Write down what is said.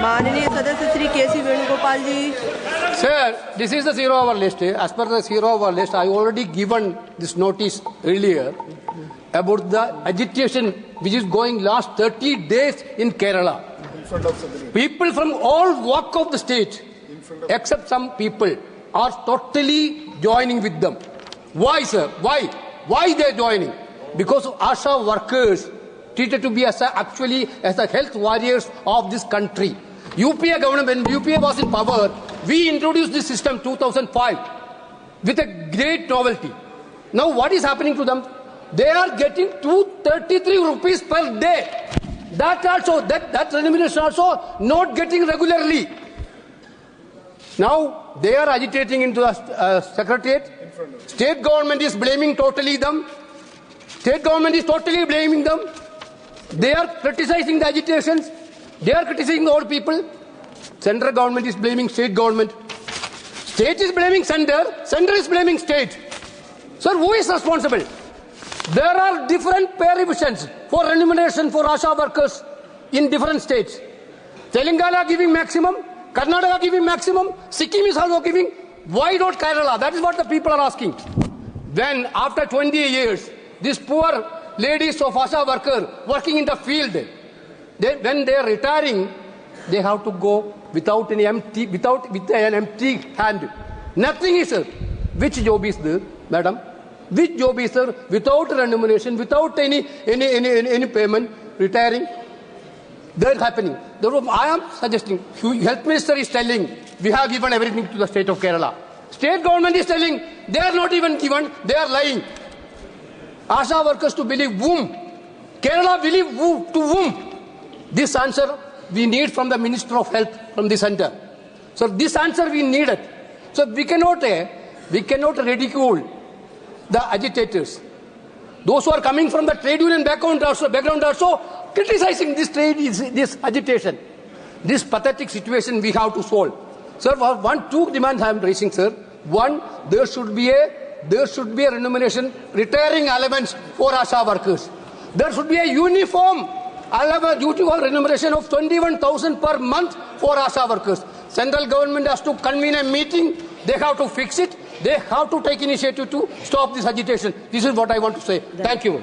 माननीय सदस्य श्री केसी वेणुगोपाल जी. Sir, this is the 0-hour list. As per the 0-hour list, I already given this notice earlier about the agitation which is going last 30 days in Kerala. People from all walk of the state, except some people, are totally joining with them. Why, sir? Why? Why they are joining? Because ASHA workers treated to be actually as the health warriors of this country. UPA government, when UPA was in power, we introduced this system 2005 with a great novelty. Now what is happening to them? They are getting 233 rupees per day. That also, that remuneration also not getting regularly. Now they are agitating into the secretariat. State government is blaming totally them. State government is totally blaming them. They are criticizing the agitations. They are criticizing the old people. Central government is blaming state government. State is blaming center. Center is blaming state. Sir, who is responsible? There are different pay revisions for remuneration for ASHA workers in different states. Telangana giving maximum. Karnataka giving maximum. Sikkim is also giving. Why not Kerala? That is what the people are asking. Then, after 20 years, these poor ladies of ASHA worker working in the field, when they are retiring, they have to go with an empty hand. Nothing is there. Which job is there, madam? Which job is there without remuneration, without any payment, retiring? That is happening. Therefore, I am suggesting, Health Minister is telling, we have given everything to the state of Kerala. State government is telling, they are not even given, they are lying. ASHA workers to believe whom? Kerala believe who? To whom? This answer we need from the Minister of Health from the center. So this answer we needed. So we cannot ridicule the agitators. Those who are coming from the trade union background also criticizing this agitation. This pathetic situation we have to solve. Sir, two demands I am raising, sir. One, there should be a remuneration retiring allowance for ASHA workers. There should be a uniform allowance due to a remuneration of 21,000 per month for ASHA workers. Central government has to convene a meeting. They have to fix it. They have to take initiative to stop this agitation. This is what I want to say. Thank you.